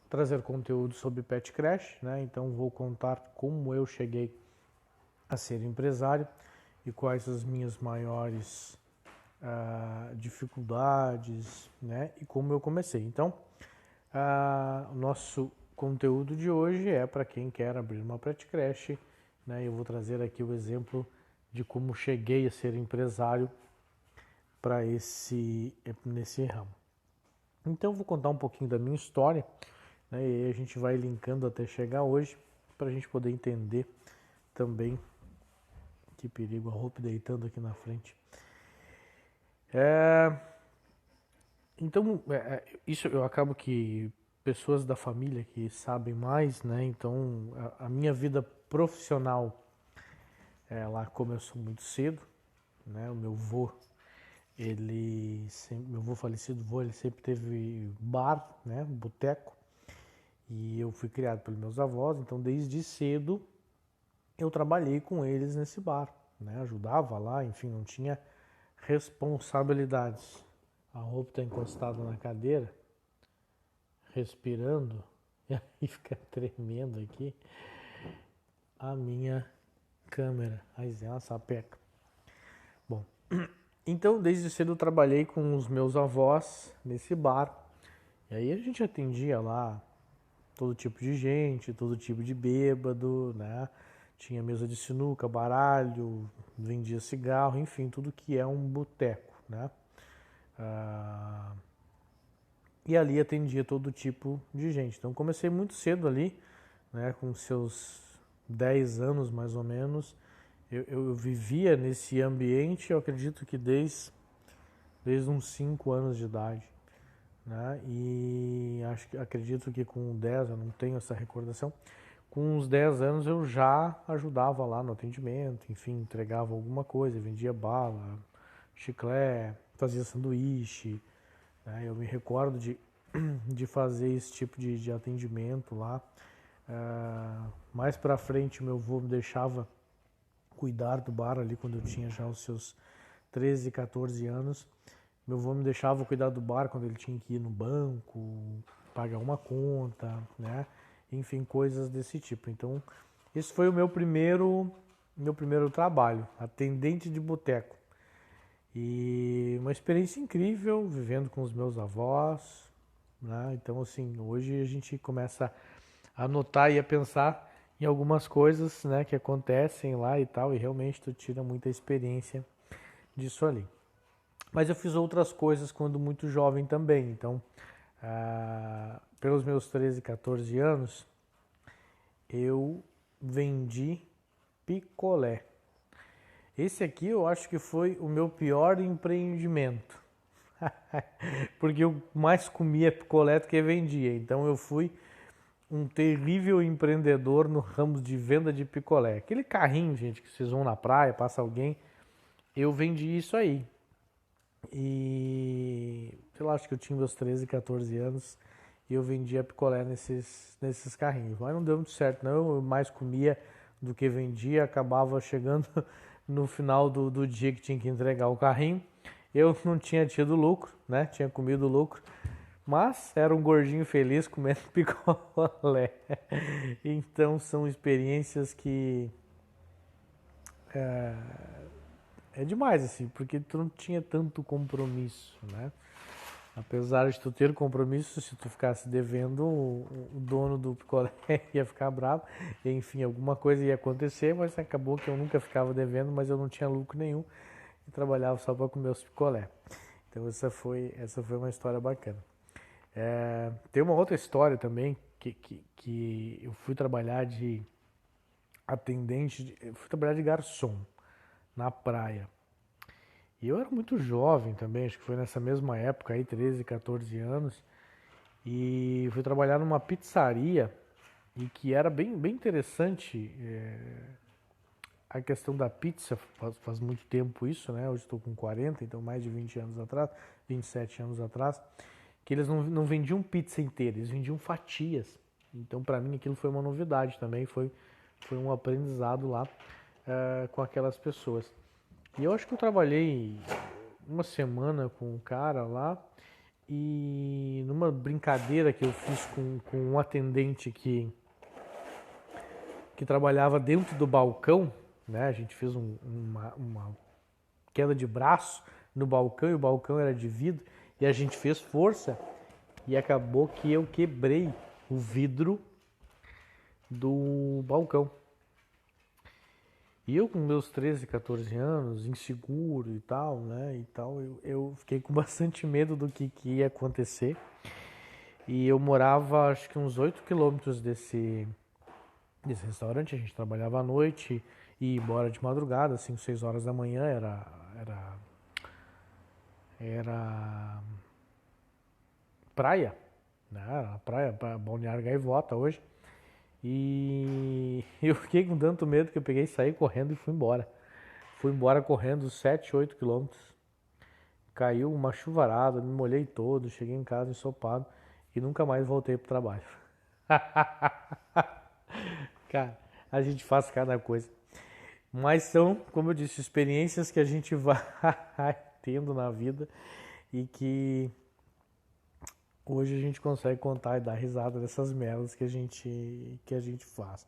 trazer conteúdo sobre Pet Crash, né? Então vou contar como eu cheguei a ser empresário e quais as minhas maiores dificuldades, né? E como eu comecei. Então, o nosso conteúdo de hoje é para quem quer abrir uma Pet Crash, né? Eu vou trazer aqui o exemplo de como cheguei a ser empresário para nesse ramo. Então, eu vou contar um pouquinho da minha história, né? E aí a gente vai linkando até chegar hoje para a gente poder entender também. Que perigo, a roupa deitando aqui na frente. Então, isso eu acabo que pessoas da família que sabem mais, né? Então, a minha vida profissional, ela começou muito cedo, né? O meu avô, meu avô falecido, ele sempre teve bar, né? Boteco. E eu fui criado pelos meus avós, então desde cedo eu trabalhei com eles nesse bar, né? Ajudava lá, enfim, não tinha responsabilidades. A roupa está encostada na cadeira, respirando, e aí fica tremendo aqui a minha câmera. Mas é uma sapeca. Bom, então desde cedo eu trabalhei com os meus avós nesse bar. E aí a gente atendia lá todo tipo de gente, todo tipo de bêbado, né? Tinha mesa de sinuca, baralho, vendia cigarro, enfim, tudo que é um boteco, né? E ali atendia todo tipo de gente. Então comecei muito cedo ali, né? Com seus 10 anos mais ou menos. Eu vivia nesse ambiente, eu acredito que desde uns 5 anos de idade. Né? E acredito que com 10, eu não tenho essa recordação, com uns 10 anos eu já ajudava lá no atendimento, enfim, entregava alguma coisa, vendia bala, chiclete, fazia sanduíche, né? Eu me recordo de fazer esse tipo de atendimento lá. Mais pra frente, meu avô me deixava cuidar do bar ali quando eu tinha já os seus 13, 14 anos. Meu avô me deixava cuidar do bar quando ele tinha que ir no banco, pagar uma conta, né? Enfim, coisas desse tipo. Então, esse foi o meu primeiro trabalho, atendente de boteco. E uma experiência incrível, vivendo com os meus avós, né? Então, assim, hoje a gente começa a notar e a pensar em algumas coisas, né, que acontecem lá e tal, e realmente tu tira muita experiência disso ali. Mas eu fiz outras coisas quando muito jovem também. Então, pelos meus 13, 14 anos, eu vendi picolé. Esse aqui eu acho que foi o meu pior empreendimento. Porque eu mais comia picolé do que vendia. Então eu fui um terrível empreendedor no ramo de venda de picolé. Aquele carrinho, gente, que vocês vão na praia, passa alguém, eu vendi isso aí. E sei lá, acho que eu tinha meus 13, 14 anos e eu vendia picolé nesses carrinhos. Mas não deu muito certo, não. Eu mais comia do que vendia, acabava chegando no final do dia que tinha que entregar o carrinho. Eu não tinha tido lucro, né? Tinha comido lucro, mas era um gordinho feliz comendo picolé. Então são experiências que é demais, assim, porque tu não tinha tanto compromisso, né? Apesar de tu ter compromisso, se tu ficasse devendo, o dono do picolé ia ficar bravo. Enfim, alguma coisa ia acontecer, mas acabou que eu nunca ficava devendo, mas eu não tinha lucro nenhum e trabalhava só para comer os picolé. Então essa foi uma história bacana. Tem uma outra história também que eu fui trabalhar de atendente, eu fui trabalhar de garçom na praia. E eu era muito jovem também, acho que foi nessa mesma época aí, 13, 14 anos. E fui trabalhar numa pizzaria e que era bem interessante a questão da pizza, faz muito tempo isso, né? Hoje estou com 40, então mais de 20 anos atrás, 27 anos atrás, que eles não vendiam pizza inteira, eles vendiam fatias. Então para mim aquilo foi uma novidade também, foi um aprendizado lá com aquelas pessoas. E eu acho que eu trabalhei uma semana com um cara lá E numa brincadeira que eu fiz com um atendente que trabalhava dentro do balcão, né? A gente fez uma queda de braço no balcão e o balcão era de vidro e a gente fez força e acabou que eu quebrei o vidro do balcão. E eu com meus 13, 14 anos, inseguro e tal, né? Eu fiquei com bastante medo do que ia acontecer. E eu morava acho que uns 8 quilômetros desse restaurante, a gente trabalhava à noite e ia embora de madrugada, 5, 6 horas da manhã, era praia, né? Era praia, Balneário Gaivota hoje. E eu fiquei com tanto medo que eu peguei, saí correndo e fui embora. Fui embora correndo 7, 8 quilômetros. Caiu uma chuvarada, me molhei todo, cheguei em casa ensopado e nunca mais voltei pro trabalho. Cara, a gente faz cada coisa. Mas são, como eu disse, experiências que a gente vai tendo na vida e que hoje a gente consegue contar e dar risada dessas merdas que a gente faz.